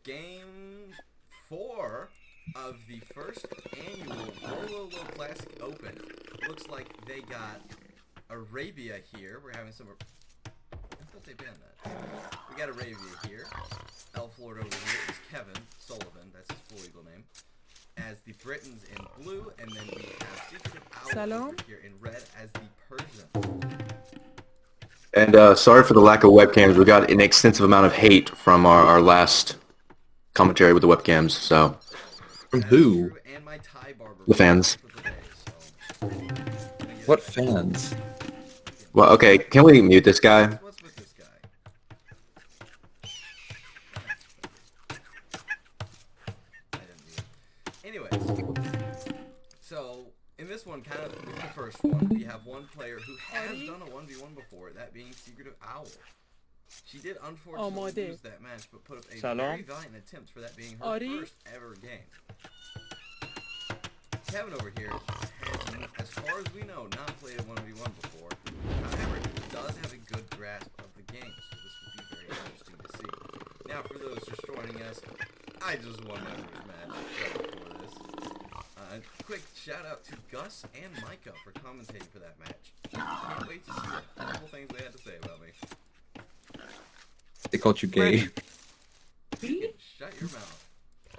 game 4 of the first annual Wololo Classic Open. Looks like they got Arabia here. We're having some... I thought they banned that. We got Arabia here. Elf-Lord over here is Kevin Sullivan. That's his full legal name. As the Britons in blue, and then we have Secretive Owl over here in red as the Persian. And sorry for the lack of webcams. We got an extensive amount of hate from our last commentary with the webcams. So from who? And my Thai barber the fans. What fans? Well, okay. Can we mute this guy? What's with this guy? Anyways, so in this one, kind of with the first one, we have one player who has done a 1v1 before, that being Secretive Owl. She did unfortunately lose that match, but put up a very valiant attempt for that being her first ever game. Kevin over here has, as far as we know, not played a 1v1 before. However, he does have a good grasp of the game, so this will be very interesting to see. Now, for those just joining us, I just won my first match right before this. Quick shout out to Gus and Micah for commentating for that match. Can't wait to see the wonderful things they had to say about me. They called you gay. Shut your mouth.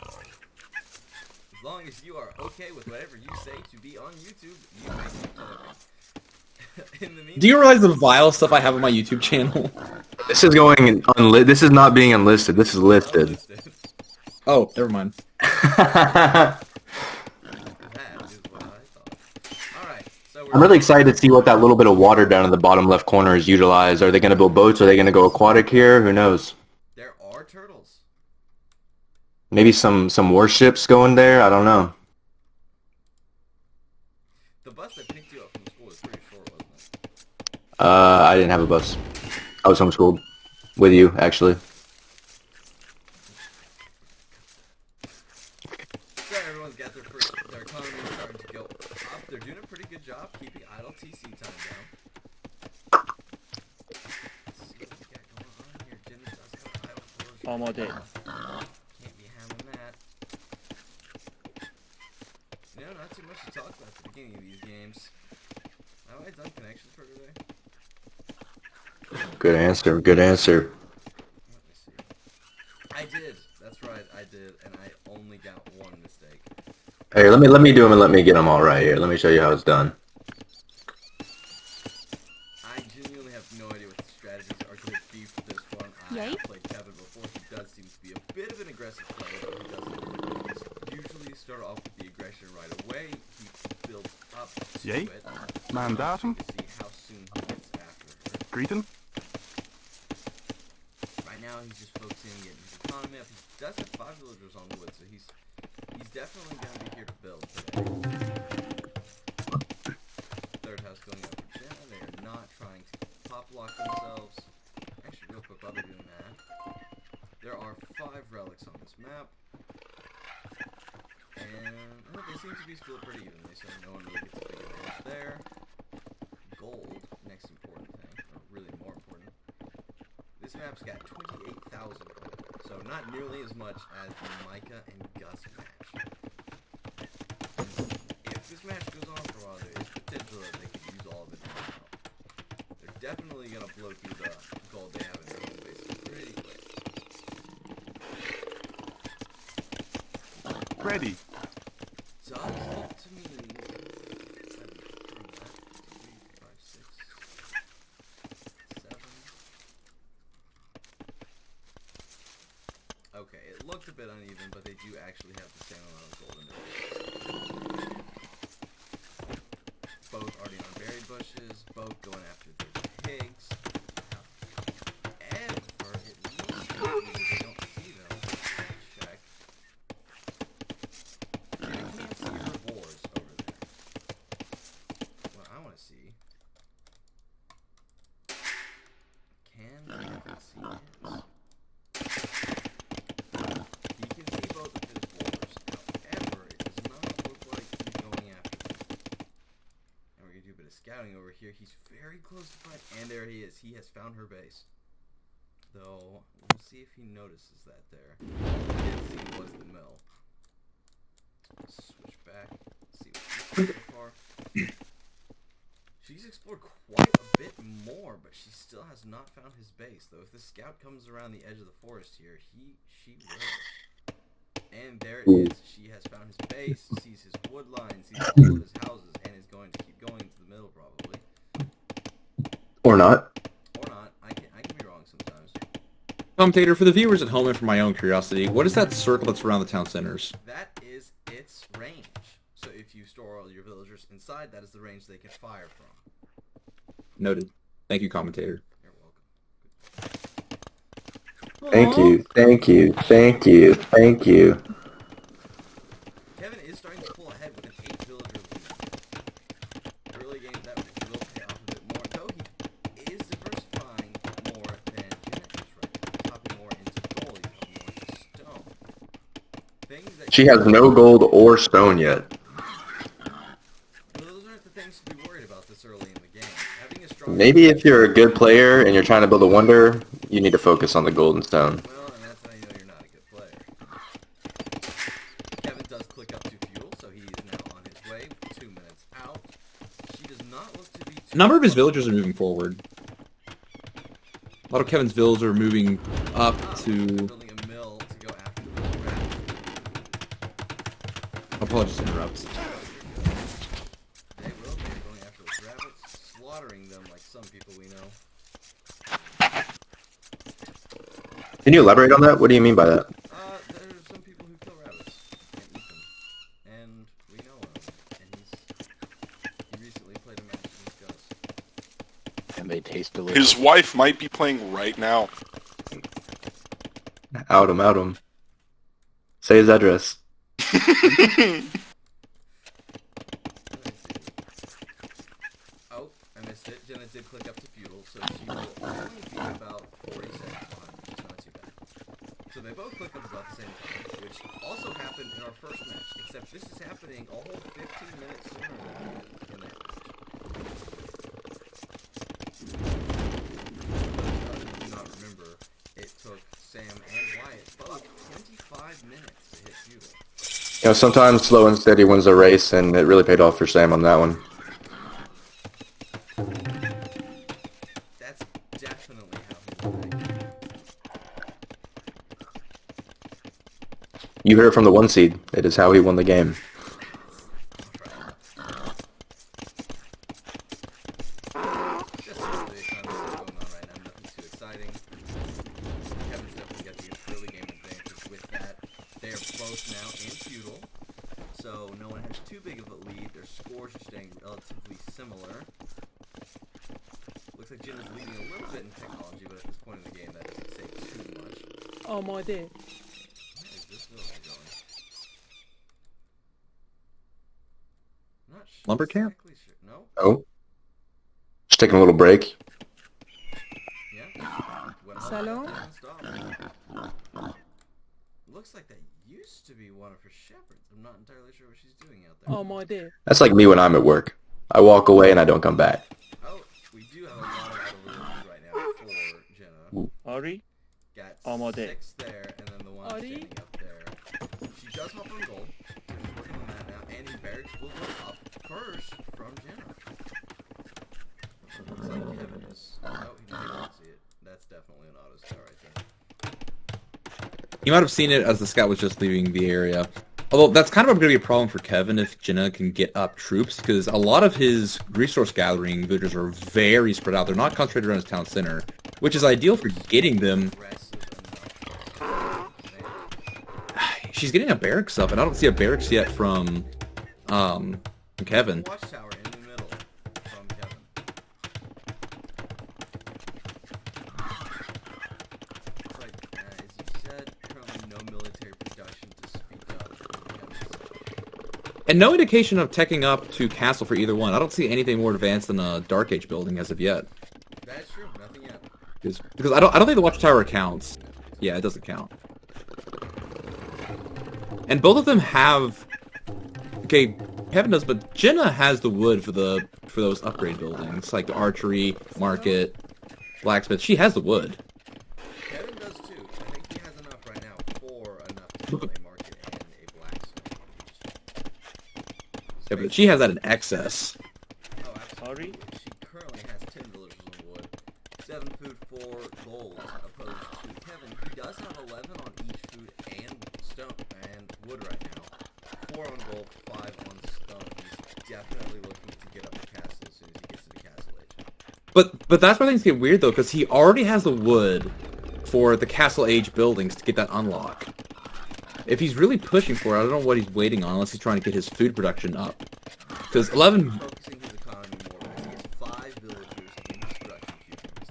As long as you are okay with whatever you say to be on YouTube, you may keep talking. In the meantime, Do you realize the vile stuff I have on my YouTube channel? This is going unlisted. This is not being unlisted. This is listed. Oh, never mind. I'm really excited to see what that little bit of water down in the bottom left corner is utilized. Are they going to build boats? Are they going to go aquatic here? Who knows? There are turtles. Maybe some warships going there? I don't know. The bus that picked you up from school is pretty short, wasn't it? I didn't have a bus. I was homeschooled. With you, actually. So everyone's got their economy starting to go up. They're doing a pretty good job keeping idle TC time down. Let's see what we got going on here. Jimmy does have idle force. Almost dead. Can't be having that. You know, not too much to talk about at the beginning of these games. Have I done connections for today? Good answer. Good answer. Let me see. I did. That's right, I did, and I only got one mistake. Hey, let me do them and let me get them all right here. Let me show you how it's done. I genuinely have no idea what the strategies are going to be for this one. I have played Kevin before. He does seem to be a bit of an aggressive player, but he doesn't usually start off with the aggression right away. He builds up to it. Mandatum. To see how soon he gets after it. Greeting. Right now, he's just focusing on getting his economy up. He does have 5 villagers on the wood, so he's definitely going to be here to build today. Third house going up for Jenna. They are not trying to pop lock themselves. Actually, real quick, while they're doing that, there are 5 relics on this map. And they seem to be split pretty evenly, so no one really gets a big advantage there. Gold, next important thing, or really more important. This map's got 28,000 gold, so not nearly as much as the Micah and Gus match. If this match goes on for a while, there is potential that they could use all of it now. They're definitely going to blow through the gold they have in their home base pretty quick. Ready. Does look to me... 7. Okay, it looked a bit uneven, but they do actually have the same amount of gold in their base. Both already on berry bushes, both going after the pigs. However, it looks like maybe they don't see them. Check. You can't see herbivores over there. What I want to see. Can Kevin see his? He can see both of his boars. However, it does not look like he's going after them. And we're going to do a bit of scouting over here. He's very close to find, and there he is. He has found her base. though. We'll see if he notices that there. All he did see was the mill. Switch back. See what she's so far. She's explored quite a bit more, but she still has not found his base. Though if the scout comes around the edge of the forest here, she will. And there it is. She has found his base, sees his wood line, sees all of his houses, and is going to keep going to the middle probably. Or not. Or not. I can be wrong sometimes. Commentator, for the viewers at home and for my own curiosity, what is that circle that's around the town centers? That is its range. So if you store all your villagers inside, that is the range they can fire from. Noted. Thank you, commentator. You're welcome. Thank you, thank you, thank you, thank you. Kevin is starting to pull ahead with an 8 villager lead. Early games that will pay off a bit more, though he is diversifying more than Jenna is right now. Hopping more into gold, even more into stone. Things that She has no gold or stone yet. those aren't the things to be worried about this early in the game. Having a strong Maybe if you're a good player and you're trying to build a wonder, you need to focus on the gold and stone. well, and that's how you know you're not a good player. Kevin does click up to fuel, so he is now on his way. 2 minutes out. She does not look to be A number of his villagers are moving forward. A lot of Kevin's villagers are moving up to... building a mill to go after the rabbits. Apologies to interrupt. They will be going after those rabbits, slaughtering them like some people we know. Can you elaborate on that? What do you mean by that? There's some people who kill rabbits and eat them, and we know him. And he recently played a match against Gus. And they taste delicious. His wife might be playing right now. Out him. Say his address. Oh, I missed it. Jenna did click up to feudal, so she will only be about 40 seconds behind, which is not too bad. So they both click up about the same time, which also happened in our first match, except this is happening a whole 15 minutes sooner than in that match. For those who do not remember, it took Sam and Wyatt both 25 minutes to hit feudal. You know, sometimes slow and steady wins a race, and it really paid off for Sam on that one. That's definitely how he won that game. You heard it from the 1 seed. It is how he won the game. Just really kind of stuff going on right now. Nothing too exciting. Kevin's definitely got the early game advantage with that. They are both now in feudal, so no one has too big of a lead. Their scores are staying relatively similar. Looks like Jin is leading a little bit in technology, but at this point in the game, that doesn't say too much. Oh my dear. Where is this villager going? Not sure. Lumber camp? Exactly sure. No? Oh. Just taking a little break. Yeah. Went all Salon? back and stopped. Looks like that used to be one of her shepherds. I'm not entirely sure what she's doing out there. Oh my dear. That's like me when I'm at work. I walk away and I don't come back. Oh, we do have a lot of idle villagers right now for Jenna. Ari? Got Almost 6 there, and then the one Ari? standing up there. She does hop on gold. She's working on that now, and barracks will go up first from Jenna. Looks like Kevin is... Oh, he didn't even see it. That's definitely an auto scout right there. You might have seen it as the scout was just leaving the area. Although that's kind of going to be a problem for Kevin if Jenna can get up troops, because a lot of his resource gathering villagers are very spread out. They're not concentrated around his town center, which is ideal for getting them. Aggressive enough. She's getting a barracks up, and I don't see a barracks yet from Kevin. Watchtower in the middle from Kevin. It's like, as you said, currently no military production to speak of from Kevin's side. And no indication of teching up to castle for either one. I don't see anything more advanced than a Dark Age building as of yet. That's true, nothing yet. Because I don't think the Watchtower counts. Yeah, it doesn't count. And both of them have... Okay, Kevin does, but Jenna has the wood for those upgrade buildings, like the archery, market, blacksmith. She has the wood. a market and a blacksmith. Yeah, but she has that in excess. Oh, absolutely. She currently has 10 villagers on wood, 7 food, 4 gold, opposed to Kevin. He does have 11 on each food and stone and wood right now. 4 on gold, 5 on stone. He's definitely looking to get up the castle as soon as he gets to the castle age. But that's where things get weird though, because he already has the wood for the castle age buildings to get that unlock. If he's really pushing for it, I don't know what he's waiting on unless he's trying to get his food production up. Because 11... Focusing his economy more, because he has 5 villagers in his production queue from his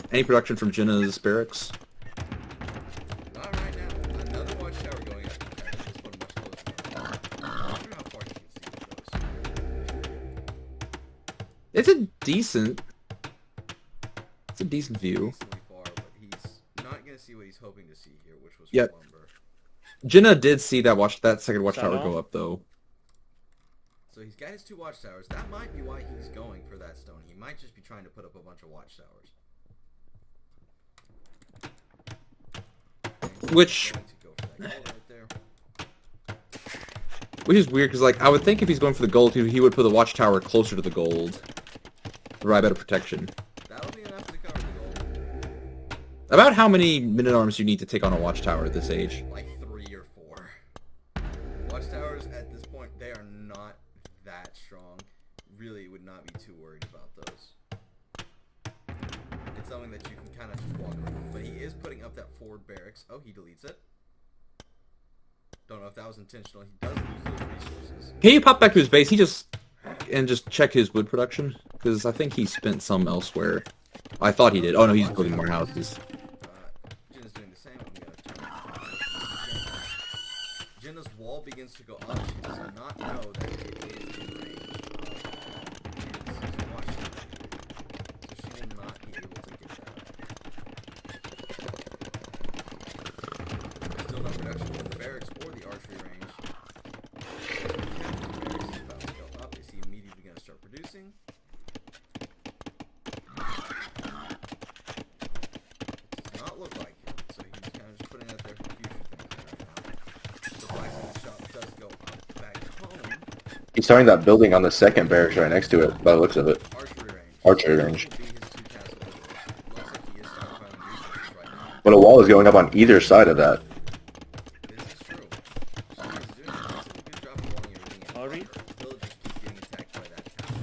TC. Any production from Jenna's barracks? Not right now. Another watchtower going up. In fact, this one much closer. I wonder how far he can see with those. It's a decent view. Decently far, but he's not going to see what he's hoping to see here, which was Yep. lumber. Jenna did see that second watchtower go up though. So he's got his 2 watchtowers. That might be why he's going for that stone. He might just be trying to put up a bunch of watchtowers. Which is weird because like I would think if he's going for the gold, he would put the watchtower closer to the gold. Provide better protection. That'll be enough to cover the gold. About how many men-at-arms do you need to take on a watchtower at this age? Like 3 or 4. Watchtowers at this point, they are not that strong. Really would not be too worried about those. It's something that you can kind of just walk around. But he is putting up that forward barracks. Oh, he deletes it. Don't know if that was intentional. He does lose those resources. Can you pop back to his base? Just check his wood production? Because I think he spent some elsewhere. I thought he did. Oh no, he's building more houses. Jenna's doing the same. I'm gonna turn Jenna's wall begins to go up. She does not know that it is in range of his watchtower. So she will not be able to get that up. Still no production from the barracks or the archery range. Captain's barracks is about to go up. Is he immediately going to start producing? Does not look like it, so he's kind of just putting out there for future things right now. The blacksmith shop does go up back home. He's starting that building on the second barracks right next to it, by the looks of it. Archery range. Archery range. Will be his 2 castle builders. Looks like he is stockpiling resources right now. But a wall is going up on either side of that. This is true. He's doing a decently good job of walling everything in. Sorry? Villagers keep getting attacked by that town.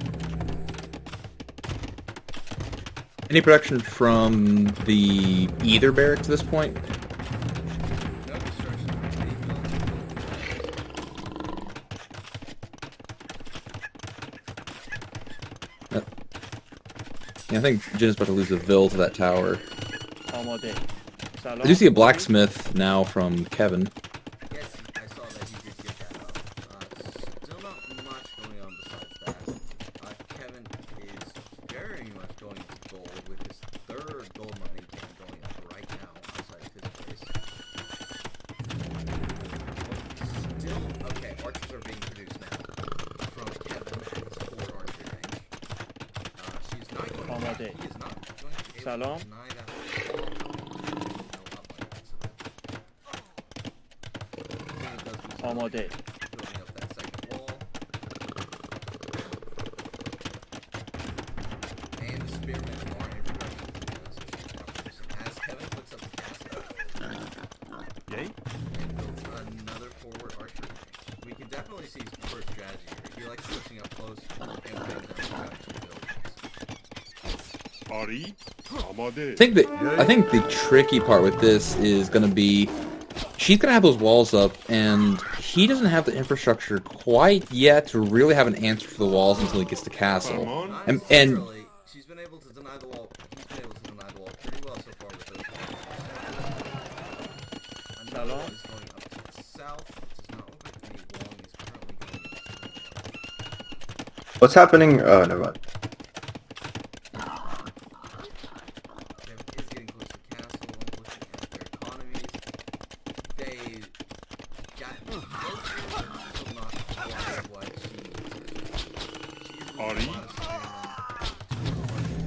Any production from the either barracks at this point? No construction from any village. Yeah, I think Jenna's about to lose a vill to that tower. آماده. I do see a blacksmith now from Kevin. Yes, I saw that he did get that up. Still not much going on besides that. Kevin is very much going to gold with his 3rd gold mining game going up right now outside of his place. Still, okay, archers are being produced now from Kevin at his 4 archery range. She's not going آماده. he is not going to be able سلام. to deny that. آماده. Building up that second wall. And the spearmen are in production. So she's now producing. As Kevin puts up the castle Yay. and builds another forward archery range. We can definitely see his preferred strategy here. He likes pushing up close and putting down production buildings. Ari, آماده. I think the tricky part with this is going to be she's going to have those walls up, and he doesn't have the infrastructure quite yet to really have an answer for the walls until he gets to castle. Not And necessarily. She's been able to deny the wall. He's been able to deny the wall pretty well so far with those walls. Another one is going up to the south. It does not look like any walling is currently going up. What's happening? Oh, never mind. Kevin is getting close to the castle, looking at their economies. They got close, but still not quite what she needs. She's losing a Ari? lot of spearmen.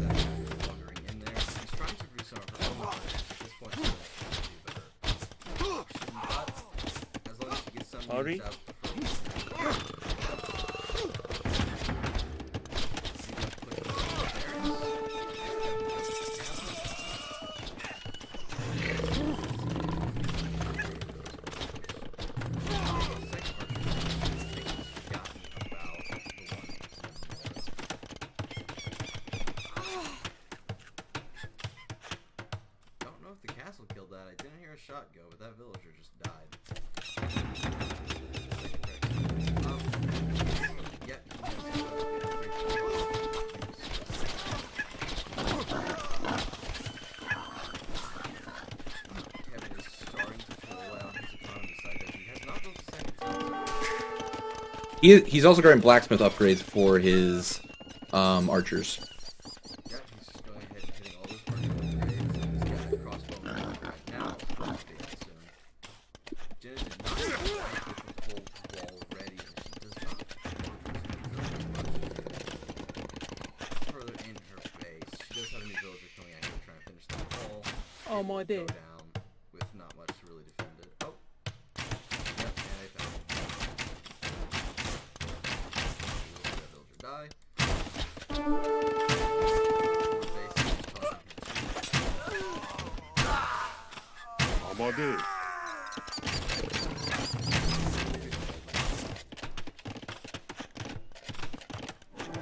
That are wandering in there. She's trying to produce some of her own weapons at this point. Sorry. Don't know if the castle killed that. I didn't hear a shot go, but that villager just died. Yep. Kevin is starting to pull out his economy side that he has not built a second time. He's also getting blacksmith upgrades for his archers. Yeah, he's just going ahead and hitting all those archer upgrades. He's got a crossbow right now. Update soon. Jenna did not have with the full wall ready, and she does not further in her base. She does have a new villager coming out here trying to finish that wall. Oh my Go day. down with not much to really defend it. Oh. Yep, and they found it. That villager die. Amade.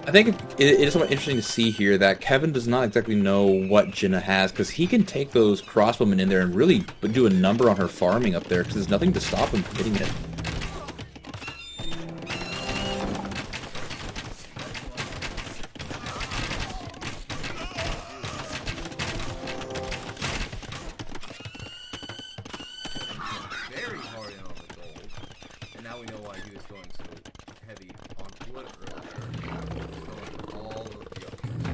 I think it is somewhat interesting to see here that Kevin does not exactly know what Jenna has, because he can take those crossbowmen in there and really do a number on her farming up there, because there's nothing to stop him from hitting it. Very hard in on the gold, and now we know why he was going so heavy on wood earlier. Going for all of the upgrades.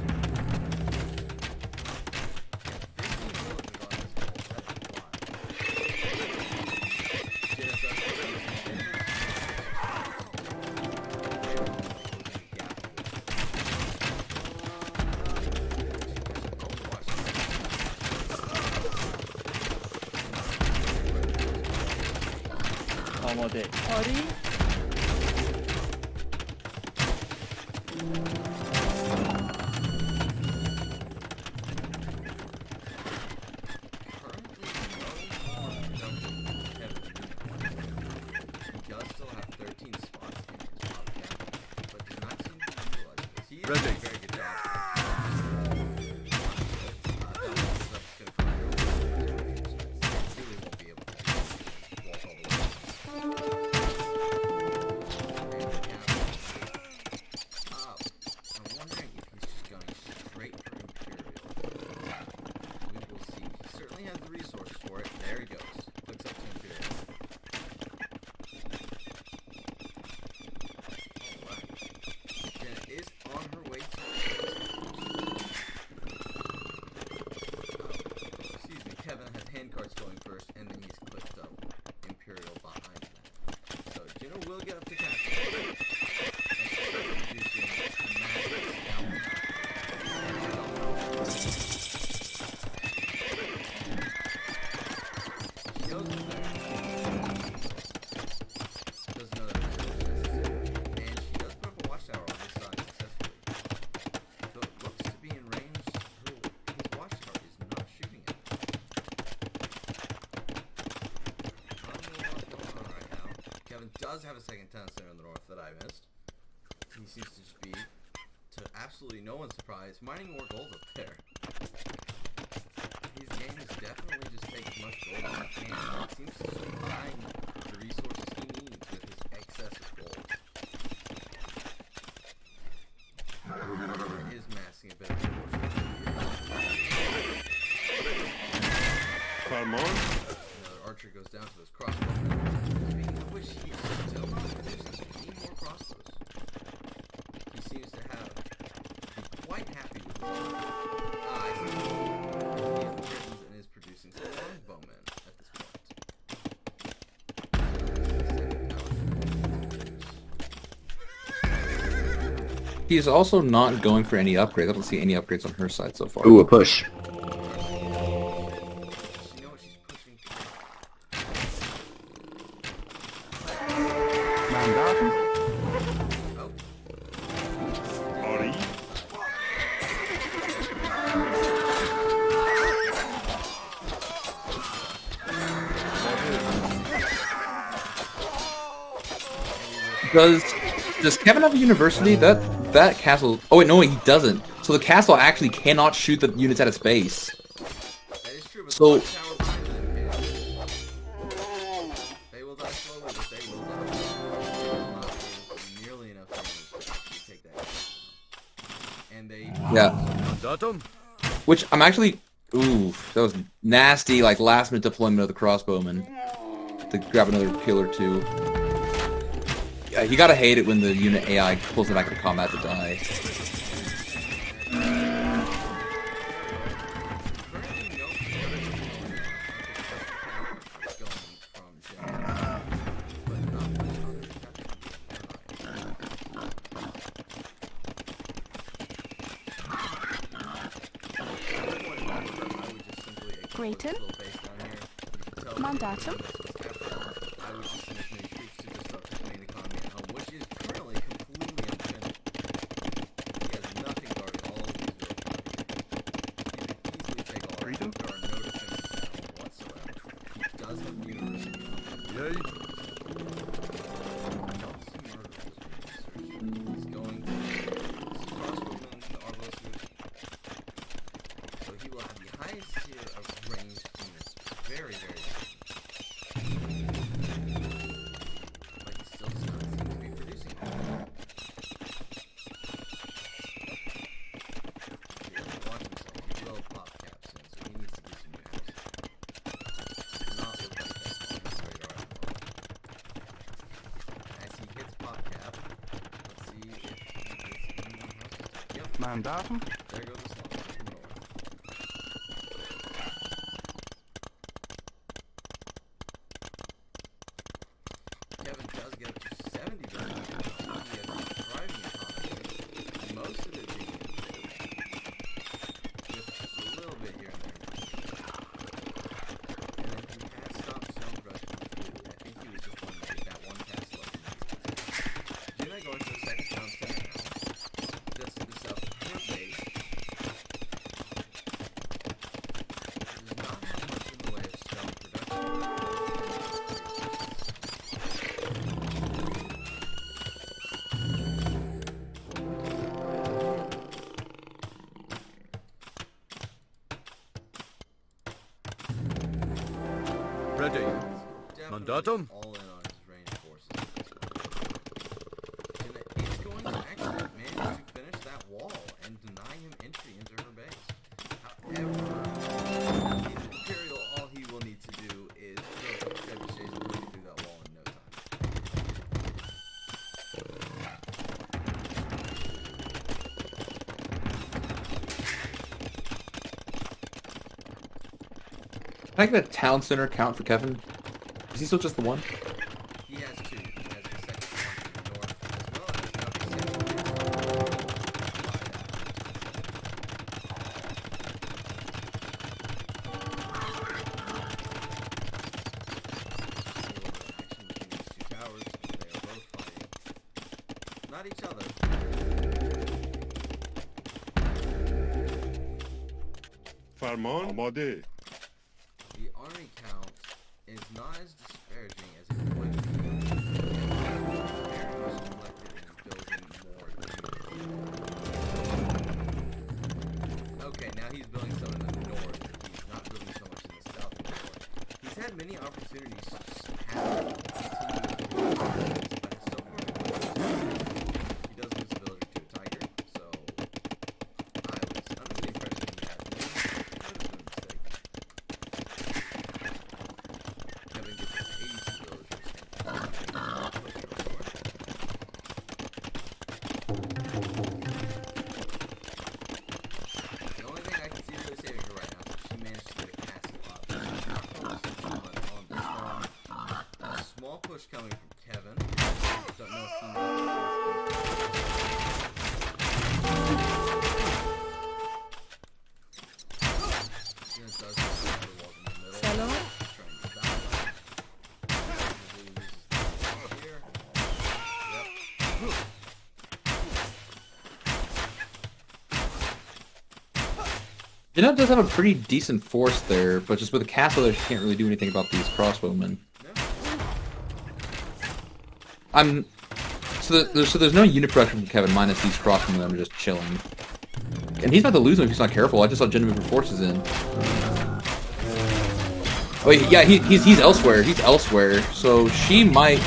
15 villagers on this wall, that's a lot. Jenna's done Amade. Sorry. does have a second town center in the north that I missed. He seems to just be, to absolutely no one's surprise, mining more gold up there. His game is definitely just take as much gold as he can. He seems to just be buying the resources he needs with his excess of gold. He is massing a bit of Come on. Another archer goes down to those crossbows. Speaking of which, he is still not producing any more crossbows. He seems to be quite happy with his I see. He is the Britons and is producing some longbowmen at this point. He's also not going for any upgrades. I don't see any upgrades on her side so far. Ooh, a push. Oh, Ari. Does Kevin have a university? That castle. Oh wait, no, he doesn't. So the castle actually cannot shoot the units at its base. that is true, but So- the tower behind them can. They will die slowly, but they will die. They will not be able to do nearly enough damage to actually take that castle. And they... Yeah, Mandatum. which I'm actually. Ooh, that was nasty. Like last minute deployment of the crossbowman to grab another kill or two. Yeah, you gotta hate it when the unit AI pulls it back to combat to die. Currently, no is going from Jen, but not the Grayton? Mandatum? I would just send as many troops to disrupt his main economy at home, which is currently completely undefended. He has nothing guarding all of these villages. He could easily take all of them. There are no defenses at home whatsoever. He does have the university. Yay. He's going to crossbowmen, the arbalisters. So he will have the highest tier of ranged units. Very, very soon. But he still does not seem to be producing them. He doesn't watch himself. He will pop cap soon, so he needs to do some new houses. Does not look like that's on his radar at the moment. As he hits pop cap, let's see if he gets any more houses. Yep, Mandatum? there goes the slump from the north. Kevin does get up to 70 billion. He has a thriving economy. Most of it being just a little bit here and there. And then he has stopped stone crush completely. I think he was just wanting to get that one castle up in these. Jin going to the second town center now. Just to the south of her base. Does not have much in the way of stone production. Ready. Definitely Mandatum? all in on his ranged forces at this point. And it's going to actually manage to finish that wall and deny him entry into her base. However, in Imperial, all he will need to do is throw a trebuchets and break through that wall in no time. Can I get a town center count for Kevin? Is he still just the one? He has two. He has the second one to the north, as well as another second towers. They are both fighting. Not each other. Farman. Amade. The army count is not as disparaging as it would be. Very much neglected in building more units. Okay, now he's building some in the north. He's not building so much in the south anymore. He's had many opportunities to just have continued but so far he does lose a villager to a tiger, so I was under the impression he had one. That was a mistake. Kevin gets 82 villagers and push real north. The only thing I can see really saving her right now is if she managed to get a castle up. But on the storm, a small push coming from Kevin. Don't know if he knows. He does have the walls in the middle. Hello? Trying to get that one. Usually loses the wall here. Jenna does have a pretty decent force there, but just with the castle there, she can't really do anything about these crossbowmen. So there's no unit production from Kevin minus these crossbowmen that are just chilling. And he's about to lose them if he's not careful. I just saw Jenna move her forces in. Oh yeah, he's elsewhere. He's elsewhere. So she might.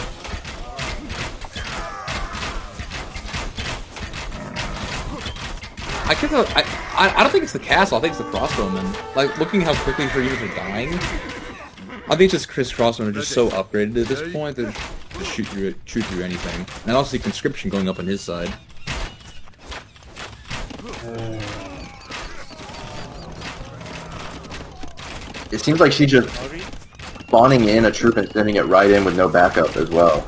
I don't think it's the castle. I think it's the crossbowmen. Like looking how quickly her units are dying. I think just Chris crossbowmen are just so upgraded at this point that just shoot through anything. And also the conscription going up on his side. It seems like she's just spawning in a troop and sending it right in with no backup as well.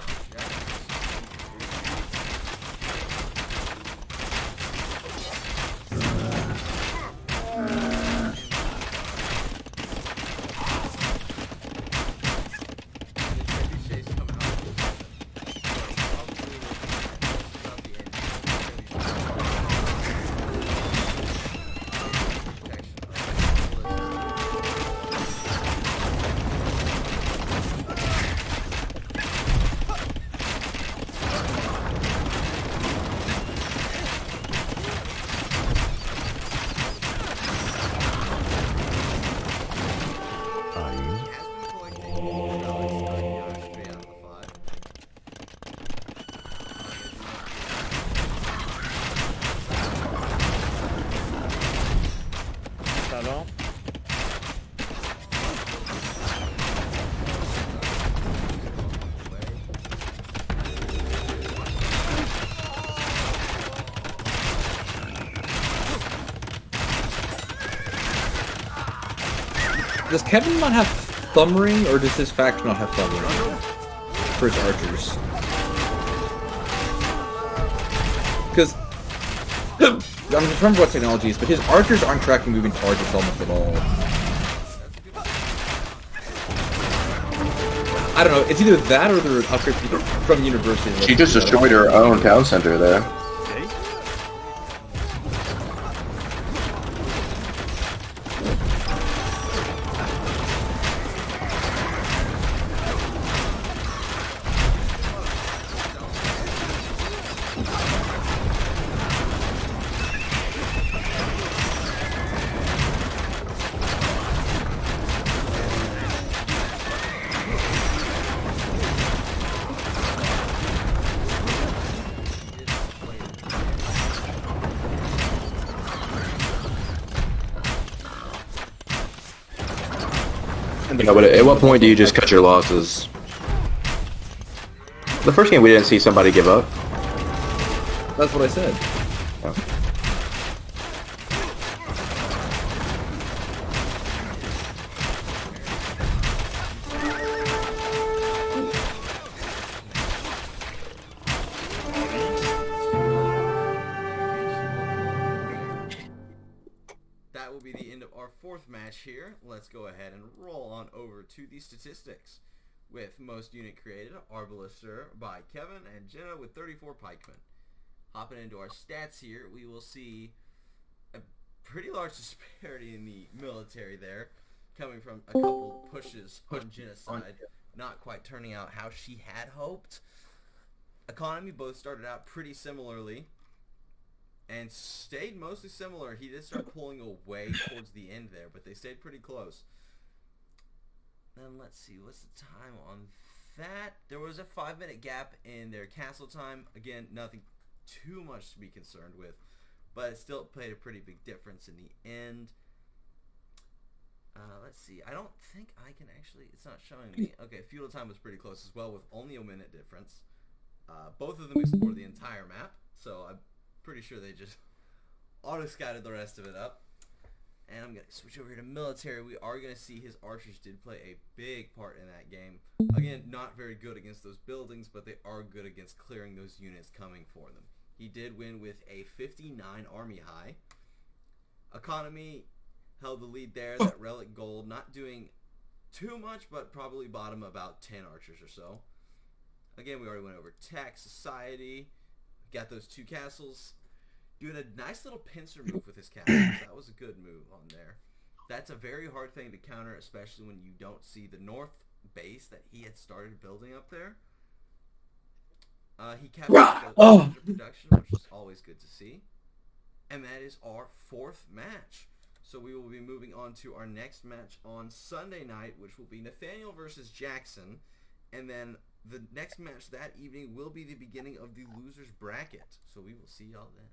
Does Kevin not have thumb ring, or does his faction not have thumb ring for his archers? Because I'm trying to remember what technology is, but his archers aren't tracking moving targets almost at all. I don't know. It's either that or they're upgrade from university. She just destroyed her own town center there. No, but at what point do you just cut your losses? The first game we didn't see somebody give up. That's what I said. Oh. That will be the end of our fourth match here. Let's go ahead and roll on over to the statistics. With most unit created, Arbalister by Kevin and Jenna with 34 pikemen. Hopping into our stats here, we will see a pretty large disparity in the military there, coming from a couple pushes on Jenna's side, not quite turning out how she had hoped. Economy both started out pretty similarly and stayed mostly similar. He did start pulling away towards the end there, but they stayed pretty close. Then let's see, what's the time on that? There was a 5-minute gap in their castle time. Again, nothing too much to be concerned with, but it still played a pretty big difference in the end. Let's see, I don't think I can actually, it's not showing me. Okay, feudal time was pretty close as well with only a minute difference. Both of them explored the entire map, so I'm pretty sure they just auto-scouted the rest of it up. And I'm going to switch over here to military. We are going to see his archers did play a big part in that game. Again, not very good against those buildings, but they are good against clearing those units coming for them. He did win with a 59 army high. Economy held the lead there. That relic gold, not doing too much, but probably bottom about 10 archers or so. Again, we already went over tech, society. Got those two castles. doing a nice little pincer move with his castles. That was a good move on there. That's a very hard thing to counter, especially when you don't see the north base that he had started building up there. He kept the production, which is always good to see. And that is our 4th match. So we will be moving on to our next match on Sunday night, which will be Nathaniel versus Jackson. And then the next match that evening will be the beginning of the losers bracket. So we will see y'all then.